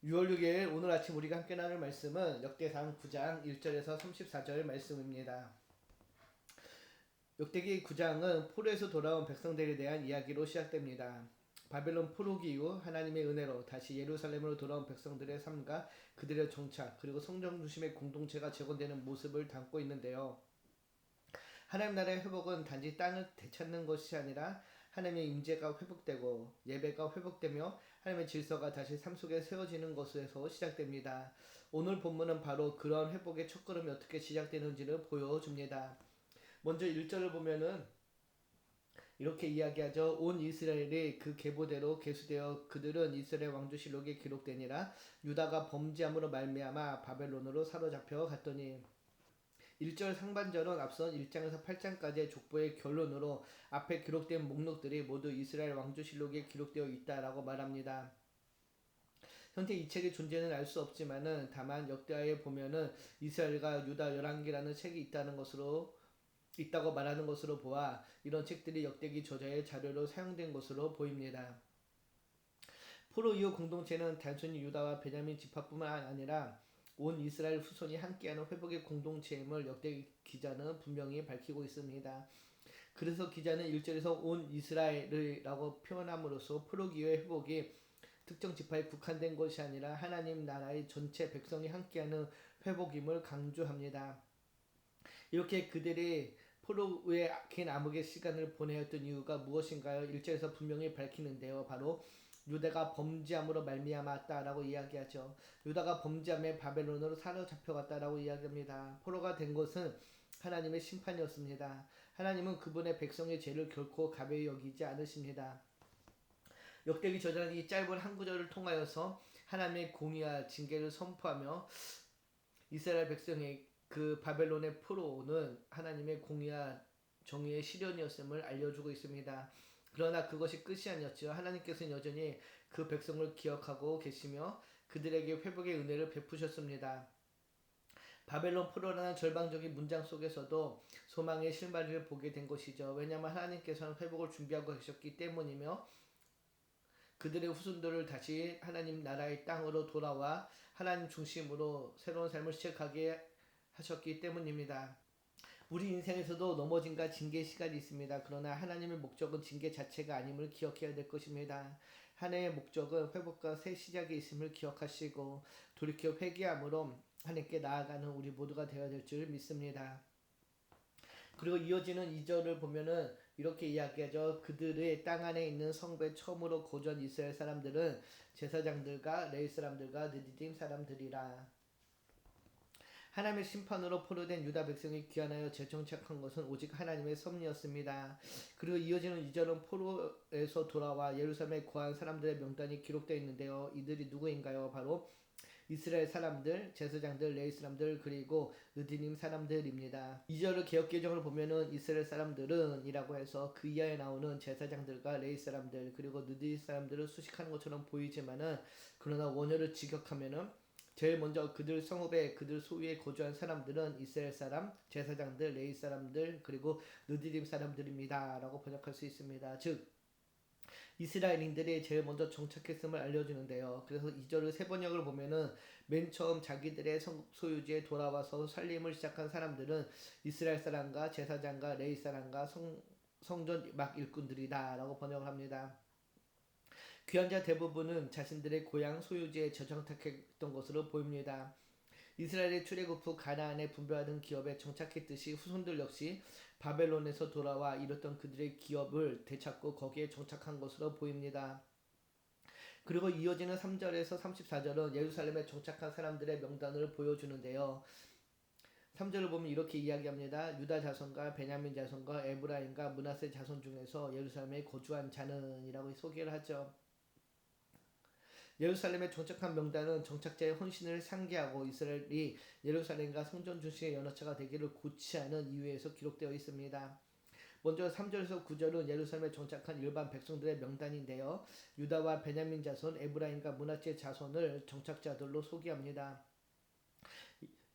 6월 6일 오늘 아침 우리가 함께 나눌 말씀은 역대상 9장 1절에서 34절 말씀입니다. 역대기 9장은 포로에서 돌아온 백성들에 대한 이야기로 시작됩니다. 바벨론 포로기 이후 하나님의 은혜로 다시 예루살렘으로 돌아온 백성들의 삶과 그들의 정착 그리고 성령 중심의 공동체가 재건되는 모습을 담고 있는데요. 하나님 나라의 회복은 단지 땅을 되찾는 것이 아니라 하나님의 임재가 회복되고 예배가 회복되며 하나님의 질서가 다시 삶 속에 세워지는 것에서 시작됩니다. 오늘 본문은 바로 그런 회복의 첫걸음이 어떻게 시작되는지를 보여줍니다. 먼저 1절을 보면은 이렇게 이야기하죠. 온 이스라엘이 그 계보대로 계수되어 그들은 이스라엘 왕조실록에 기록되니라. 유다가 범죄함으로 말미암아 바벨론으로 사로잡혀 갔더니 1절 상반절은 앞선 1장에서 8장까지의 족보의 결론으로 앞에 기록된 목록들이 모두 이스라엘 왕조실록에 기록되어 있다라고 말합니다. 현재 이 책의 존재는 알 수 없지만은 다만 역대하에 보면은 이스라엘과 유다 열왕기라는 책이 있다고 말하는 것으로 보아 이런 책들이 역대기 저자의 자료로 사용된 것으로 보입니다. 포로 이후 공동체는 단순히 유다와 베냐민 지파뿐만 아니라 온 이스라엘 후손이 함께하는 회복의 공동체임을 역대 기자는 분명히 밝히고 있습니다. 그래서 기자는 1절에서 온 이스라엘이라고 표현함으로써 포로기의 회복이 특정 지파에 국한된 것이 아니라 하나님 나라의 전체 백성이 함께하는 회복임을 강조합니다. 이렇게 그들이 포로의 긴 암흑의 시간을 보내었던 이유가 무엇인가요? 1절에서 분명히 밝히는데요. 바로 유다가 범죄함으로 말미암았다라고 이야기하죠. 유다가 범죄함에 바벨론으로 사로잡혀갔다라고 이야기합니다. 포로가 된 것은 하나님의 심판이었습니다. 하나님은 그분의 백성의 죄를 결코 가벼이 여기지 않으십니다. 역대기 저자는 이 짧은 한 구절을 통하여서 하나님의 공의와 징계를 선포하며 이스라엘 백성의 그 바벨론의 포로는 하나님의 공의와 정의의 실현이었음을 알려주고 있습니다. 그러나 그것이 끝이 아니었죠. 하나님께서는 여전히 그 백성을 기억하고 계시며 그들에게 회복의 은혜를 베푸셨습니다. 바벨론 포로라는 절망적인 문장 속에서도 소망의 실마리를 보게 된 것이죠. 왜냐하면 하나님께서는 회복을 준비하고 계셨기 때문이며 그들의 후손들을 다시 하나님 나라의 땅으로 돌아와 하나님 중심으로 새로운 삶을 시작하게 하셨기 때문입니다. 우리 인생에서도 넘어짐과 징계 시간이 있습니다. 그러나 하나님의 목적은 징계 자체가 아님을 기억해야 될 것입니다. 하나님의 목적은 회복과 새 시작이 있음을 기억하시고 돌이켜 회개함으로 하나님께 나아가는 우리 모두가 되어야 될 줄 믿습니다. 그리고 이어지는 2절을 보면은 이렇게 이야기하죠. 그들의 땅 안에 있는 성읍에 처음으로 거주한 이스라엘 사람들은 제사장들과 레위 사람들과 느디딤 사람들이라. 하나님의 심판으로 포로된 유다 백성이 귀환하여 재정착한 것은 오직 하나님의 섭리였습니다. 그리고 이어지는 2절은 포로에서 돌아와 예루살렘에 거한 사람들의 명단이 기록되어 있는데요. 이들이 누구인가요? 바로 이스라엘 사람들, 제사장들, 레위 사람들, 그리고 느디님 사람들입니다. 2절을 개역개정을 보면은 이스라엘 사람들은 이라고 해서 그 이하에 나오는 제사장들과 레위 사람들 그리고 느디님 사람들을 수식하는 것처럼 보이지만은 그러나 원어를 직역하면은 제일 먼저 그들 성읍에 그들 소유에 거주한 사람들은 이스라엘 사람, 제사장들, 레위 사람들 그리고 느디림 사람들입니다 라고 번역할 수 있습니다. 즉 이스라엘인들이 제일 먼저 정착했음을 알려주는데요. 그래서 2절의 세 번역을 보면은 맨 처음 자기들의 소유지에 돌아와서 살림을 시작한 사람들은 이스라엘 사람과 제사장과 레위 사람과 성전 막 일꾼들이다 라고 번역을 합니다. 귀환자 대부분은 자신들의 고향 소유지에 재정착했던 것으로 보입니다. 이스라엘의 출애굽 후 가나안에 분배하던 기업에 정착했듯이 후손들 역시 바벨론에서 돌아와 이뤘던 그들의 기업을 되찾고 거기에 정착한 것으로 보입니다. 그리고 이어지는 3절에서 34절은 예루살렘에 정착한 사람들의 명단을 보여주는데요. 3절을 보면 이렇게 이야기합니다. 유다 자손과 베냐민 자손과 에브라임과 므낫세 자손 중에서 예루살렘에 거주한 자는 이라고 소개를 하죠. 예루살렘에 정착한 명단은 정착자의 헌신을 상기하고 이스라엘이 예루살렘과 성전 중심의 연합체가 되기를 고취하는 이유에서 기록되어 있습니다. 먼저 3절에서 9절은 예루살렘에 정착한 일반 백성들의 명단인데요. 유다와 베냐민 자손, 에브라임과 므낫세 자손을 정착자들로 소개합니다.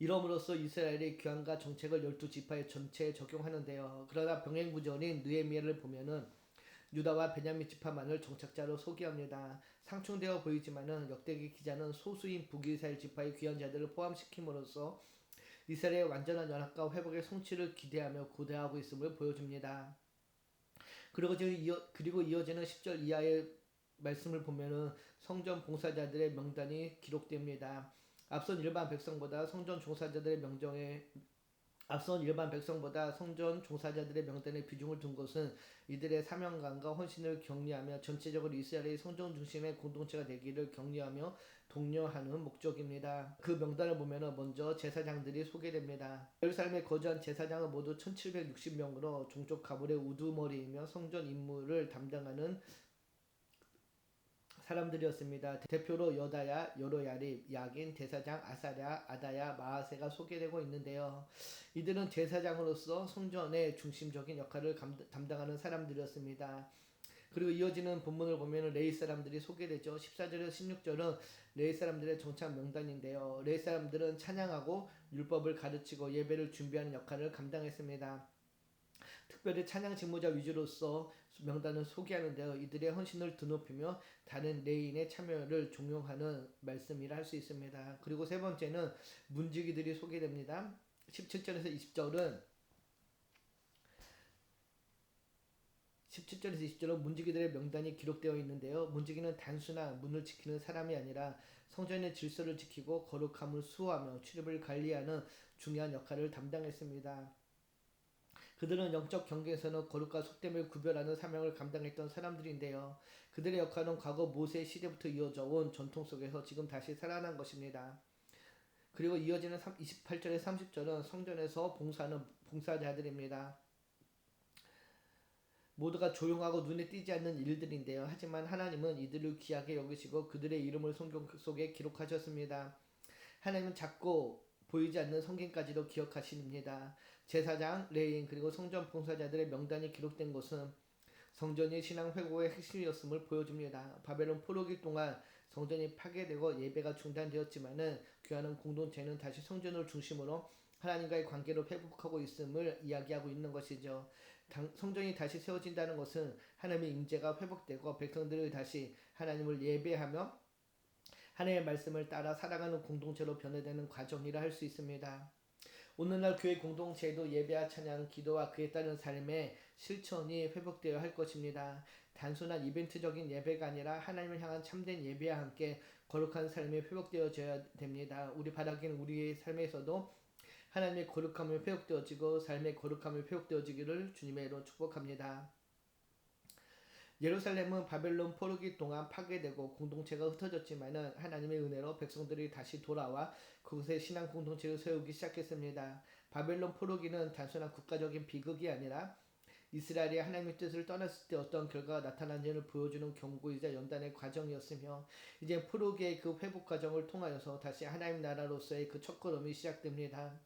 이러므로써 이스라엘이 귀환과 정책을 12지파의 전체에 적용하는데요. 그러나 병행구전인 느헤미야를 보면은 유다와 베냐민 지파만을 정착자로 소개합니다. 상충되어 보이지만은 역대기 기자는 소수인 북이스라엘 지파의 귀한 자들을 포함시킴으로써 이스라엘의 완전한 연합과 회복의 성취를 기대하며 고대하고 있음을 보여줍니다. 그리고 이어지는 10절 이하의 말씀을 보면은 성전 봉사자들의 명단이 기록됩니다. 앞선 일반 백성보다 성전 종사자들의 명단에 비중을 둔 것은 이들의 사명감과 헌신을 격려하며 전체적으로 이스라엘의 성전 중심의 공동체가 되기를 격려하며 독려하는 목적입니다. 그 명단을 보면 먼저 제사장들이 소개됩니다. 예루살렘에 거주한 제사장은 모두 1760명으로 종족 가문의 우두머리이며 성전 임무를 담당하는 사람들이었습니다. 대표로 여다야, 여로야립, 야긴, 대사장, 아사랴, 아다야, 마아세가 소개되고 있는데요. 이들은 제사장으로서 성전의 중심적인 역할을 담당하는 사람들이었습니다. 그리고 이어지는 본문을 보면 레위 사람들이 소개되죠. 14절에서 16절은 레위 사람들의 정착 명단인데요. 레위 사람들은 찬양하고 율법을 가르치고 예배를 준비하는 역할을 감당했습니다. 특별히 찬양 직무자 위주로서 명단을 소개하는데요. 이들의 헌신을 드높이며 다른 레인의 참여를 종용하는 말씀이라 할 수 있습니다. 그리고 세 번째는 문지기들이 소개됩니다. 17절에서 20절은 문지기들의 명단이 기록되어 있는데요. 문지기는 단순한 문을 지키는 사람이 아니라 성전의 질서를 지키고 거룩함을 수호하며 출입을 관리하는 중요한 역할을 담당했습니다. 그들은 영적 경계에서는 거룩과 속됨을 구별하는 사명을 감당했던 사람들인데요. 그들의 역할은 과거 모세 시대부터 이어져 온 전통 속에서 지금 다시 살아난 것입니다. 그리고 이어지는 28절에 30절은 성전에서 봉사하는 봉사자들입니다. 모두가 조용하고 눈에 띄지 않는 일들인데요. 하지만 하나님은 이들을 귀하게 여기시고 그들의 이름을 성경 속에 기록하셨습니다. 하나님은 작고 보이지 않는 성경까지도 기억하십니다. 제사장, 레인 그리고 성전 봉사자들의 명단이 기록된 것은 성전이 신앙 회복의 핵심이었음을 보여줍니다. 바벨론 포로기 동안 성전이 파괴되고 예배가 중단되었지만은 교회하는 공동체는 다시 성전을 중심으로 하나님과의 관계를 회복하고 있음을 이야기하고 있는 것이죠. 성전이 다시 세워진다는 것은 하나님의 임재가 회복되고 백성들이 다시 하나님을 예배하며 하나님의 말씀을 따라 살아가는 공동체로 변화되는 과정이라 할 수 있습니다. 오늘날 교회 공동체에도 예배와 찬양, 기도와 그에 따른 삶의 실천이 회복되어야 할 것입니다. 단순한 이벤트적인 예배가 아니라 하나님을 향한 참된 예배와 함께 거룩한 삶이 회복되어져야 됩니다. 우리 바라기는 우리의 삶에서도 하나님의 거룩함이 회복되어지고 삶의 거룩함이 회복되어지기를 주님의 이름으로 축복합니다. 예루살렘은 바벨론 포로기 동안 파괴되고 공동체가 흩어졌지만은 하나님의 은혜로 백성들이 다시 돌아와 그곳에 신앙 공동체를 세우기 시작했습니다. 바벨론 포로기는 단순한 국가적인 비극이 아니라 이스라엘이 하나님의 뜻을 떠났을 때 어떤 결과가 나타난지를 보여주는 경고이자 연단의 과정이었으며 이제 포로기의 그 회복 과정을 통하여서 다시 하나님 나라로서의 그 첫걸음이 시작됩니다.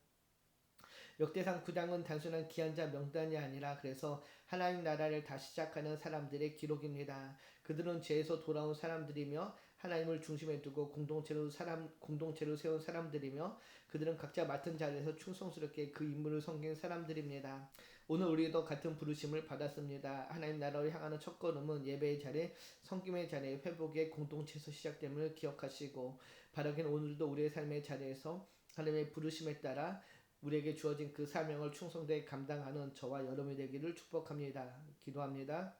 역대상 9장은 단순한 기한자 명단이 아니라 그래서 하나님 나라를 다시 시작하는 사람들의 기록입니다. 그들은 죄에서 돌아온 사람들이며 하나님을 중심에 두고 공동체로 세운 사람들이며 그들은 각자 맡은 자리에서 충성스럽게 그 임무를 섬긴 사람들입니다. 오늘 우리도 같은 부르심을 받았습니다. 하나님 나라를 향하는 첫걸음은 예배의 자리, 섬김의 자리, 회복의 공동체에서 시작됨을 기억하시고 바라기는 오늘도 우리의 삶의 자리에서 하나님의 부르심에 따라 우리에게 주어진 그 사명을 충성되게 감당하는 저와 여러분이 되기를 축복합니다. 기도합니다.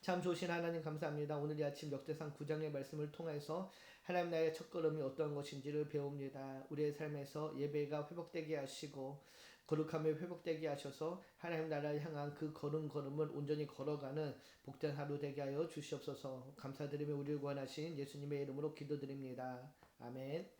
참 좋으신 하나님 감사합니다. 오늘 이 아침 역대상 9장의 말씀을 통해서 하나님 나라의 첫걸음이 어떤 것인지를 배웁니다. 우리의 삶에서 예배가 회복되게 하시고 거룩함이 회복되게 하셔서 하나님 나라를 향한 그 걸음을 온전히 걸어가는 복된 하루 되게 하여 주시옵소서. 감사드리며 우리를 구원하신 예수님의 이름으로 기도드립니다. 아멘.